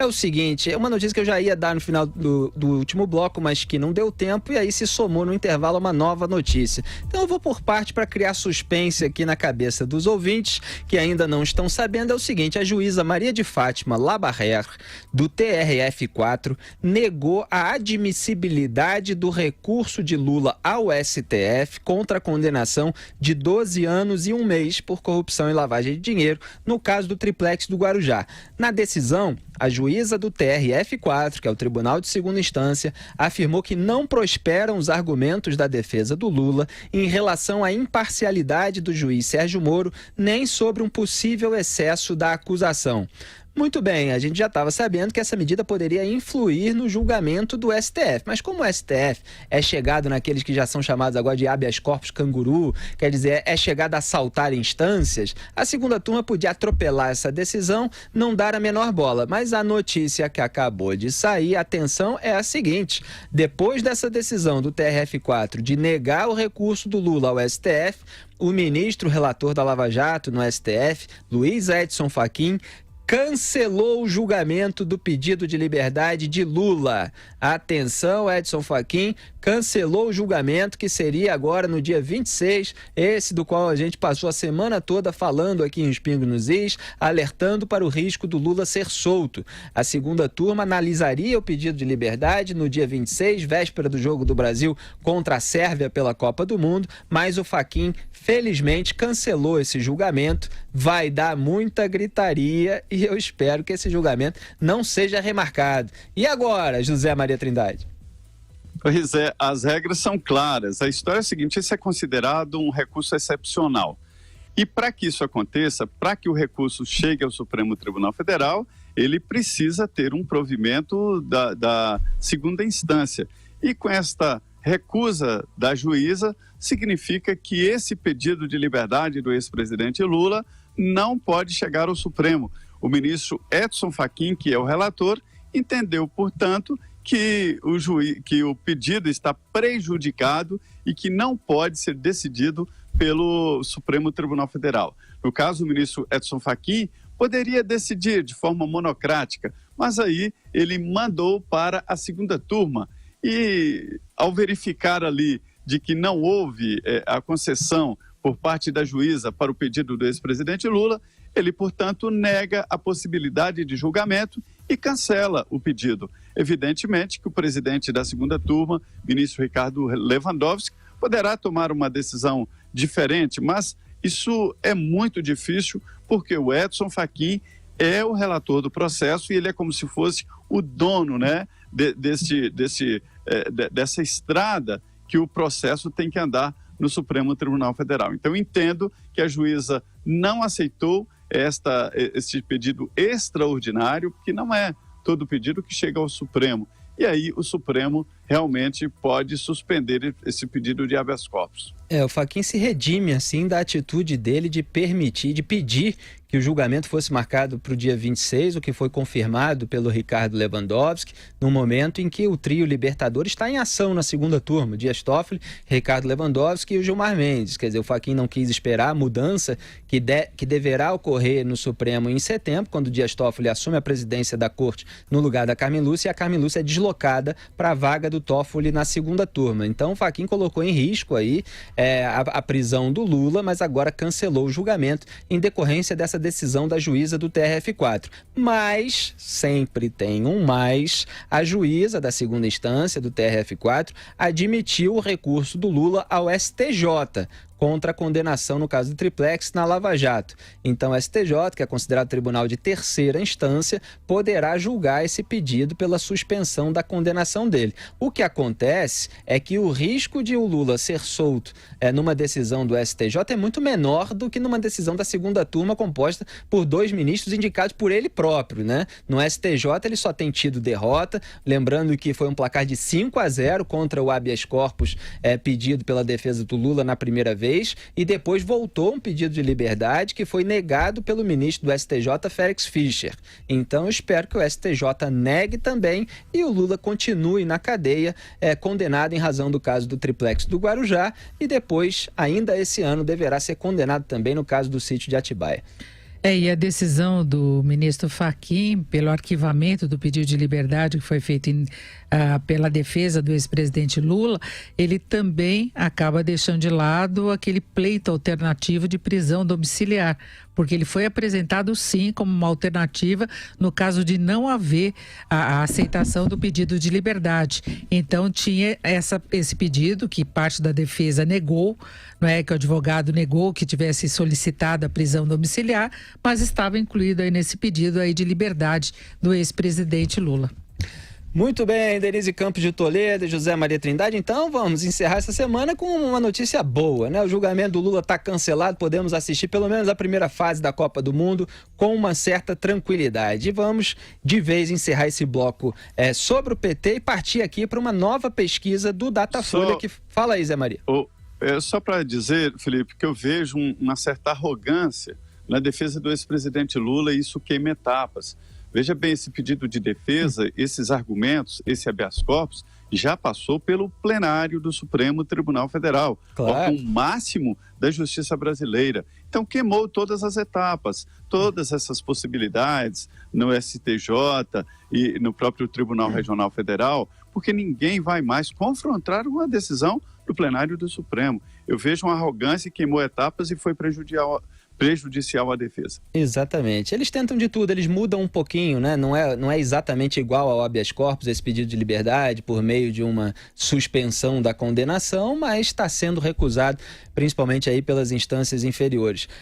É o seguinte, é uma notícia que eu já ia dar no final do último bloco, mas que não deu tempo, e aí se somou no intervalo uma nova notícia. Então eu vou por parte para criar suspense aqui na cabeça dos ouvintes que ainda não estão sabendo. É o seguinte, a juíza Maria de Fátima Labarrère, do TRF4, negou a admissibilidade do recurso de Lula ao STF contra a condenação de 12 anos e 1 mês por corrupção e lavagem de dinheiro no caso do triplex do Guarujá. Na decisão, a juíza do TRF4, que é o Tribunal de Segunda Instância, afirmou que não prosperam os argumentos da defesa do Lula em relação à imparcialidade do juiz Sérgio Moro, nem sobre um possível excesso da acusação. Muito bem, a gente já estava sabendo que essa medida poderia influir no julgamento do STF, mas como o STF é chegado naqueles que já são chamados agora de habeas corpus canguru, quer dizer, é chegado a saltar instâncias, a segunda turma podia atropelar essa decisão, não dar a menor bola. Mas a notícia que acabou de sair, atenção, é a seguinte: depois dessa decisão do TRF4 de negar o recurso do Lula ao STF, o ministro relator da Lava Jato no STF, Luiz Edson Fachin, cancelou o julgamento do pedido de liberdade de Lula. Atenção, Edson Fachin cancelou o julgamento que seria agora no dia 26, esse do qual a gente passou a semana toda falando aqui em Os Pingos nos Is, alertando para o risco do Lula ser solto. A segunda turma analisaria o pedido de liberdade no dia 26, véspera do jogo do Brasil contra a Sérvia pela Copa do Mundo, mas o Fachin felizmente cancelou esse julgamento. Vai dar muita gritaria e eu espero que esse julgamento não seja remarcado. E agora, José Maria Trindade? Pois é, as regras são claras. A história é a seguinte: esse é considerado um recurso excepcional. E para que isso aconteça, para que o recurso chegue ao Supremo Tribunal Federal, ele precisa ter um provimento da segunda instância. E com esta recusa da juíza, significa que esse pedido de liberdade do ex-presidente Lula não pode chegar ao Supremo. O ministro Edson Fachin, que é o relator, entendeu, portanto, que o pedido está prejudicado e que não pode ser decidido pelo Supremo Tribunal Federal. No caso, o ministro Edson Fachin poderia decidir de forma monocrática, mas aí ele mandou para a segunda turma. E ao verificar ali de que não houve a concessão por parte da juíza para o pedido do ex-presidente Lula, ele, portanto, nega a possibilidade de julgamento e cancela o pedido. Evidentemente que o presidente da segunda turma, ministro Ricardo Lewandowski, poderá tomar uma decisão diferente, mas isso é muito difícil porque o Edson Fachin é o relator do processo e ele é como se fosse o dono, né, dessa estrada que o processo tem que andar no Supremo Tribunal Federal. Então, entendo que a juíza não aceitou esse pedido extraordinário, que não é todo pedido que chega ao Supremo. E aí o Supremo realmente pode suspender esse pedido de habeas corpus. O Fachin se redime, assim, da atitude dele de pedir que o julgamento fosse marcado para o dia 26, o que foi confirmado pelo Ricardo Lewandowski, no momento em que o trio libertador está em ação na segunda turma, Dias Toffoli, Ricardo Lewandowski e o Gilmar Mendes. Quer dizer, o Fachin não quis esperar a mudança que deverá ocorrer no Supremo em setembro, quando o Dias Toffoli assume a presidência da corte no lugar da Carmen Lúcia, e a Carmen Lúcia é deslocada para a vaga do Toffoli na segunda turma. Então o Fachin colocou em risco aí a prisão do Lula, mas agora cancelou o julgamento em decorrência dessa decisão da juíza do TRF4. Mas, sempre tem um mais, a juíza da segunda instância do TRF4 admitiu o recurso do Lula ao STJ contra a condenação no caso do triplex na Lava Jato. Então o STJ, que é considerado tribunal de terceira instância, poderá julgar esse pedido pela suspensão da condenação dele. O que acontece é que o risco de o Lula ser solto numa decisão do STJ é muito menor do que numa decisão da segunda turma composta por 2 ministros indicados por ele próprio, né? No STJ ele só tem tido derrota, lembrando que foi um placar de 5-0 contra o habeas corpus pedido pela defesa do Lula na primeira vez, e depois voltou um pedido de liberdade que foi negado pelo ministro do STJ, Félix Fischer. Então eu espero que o STJ negue também e o Lula continue na cadeia, condenado em razão do caso do triplex do Guarujá, e depois, ainda esse ano, deverá ser condenado também no caso do sítio de Atibaia. E a decisão do ministro Fachin pelo arquivamento do pedido de liberdade que foi feito pela defesa do ex-presidente Lula, ele também acaba deixando de lado aquele pleito alternativo de prisão domiciliar, porque ele foi apresentado sim como uma alternativa no caso de não haver a aceitação do pedido de liberdade. Então tinha esse pedido que parte da defesa negou, não é, que o advogado negou que tivesse solicitado a prisão domiciliar, mas estava incluído aí nesse pedido aí de liberdade do ex-presidente Lula. Muito bem, Denise Campos de Toledo e José Maria Trindade. Então vamos encerrar essa semana com uma notícia boa, né? O julgamento do Lula está cancelado, podemos assistir pelo menos a primeira fase da Copa do Mundo com uma certa tranquilidade. E vamos de vez encerrar esse bloco sobre o PT e partir aqui para uma nova pesquisa do Datafolha que... Fala aí, Zé Maria. Só para dizer, Felipe, que eu vejo uma certa arrogância na defesa do ex-presidente Lula e isso queima etapas. Veja bem, esse pedido de defesa, esses argumentos, esse habeas corpus, já passou pelo plenário do Supremo Tribunal Federal, claro, o máximo da justiça brasileira. Então, queimou todas as etapas, todas essas possibilidades no STJ e no próprio Tribunal Regional Federal, porque ninguém vai mais confrontar uma decisão do plenário do Supremo. Eu vejo uma arrogância, queimou etapas e foi prejudicial à defesa. Exatamente. Eles tentam de tudo, eles mudam um pouquinho, né? Não é exatamente igual ao habeas corpus, esse pedido de liberdade por meio de uma suspensão da condenação, mas está sendo recusado, principalmente aí pelas instâncias inferiores.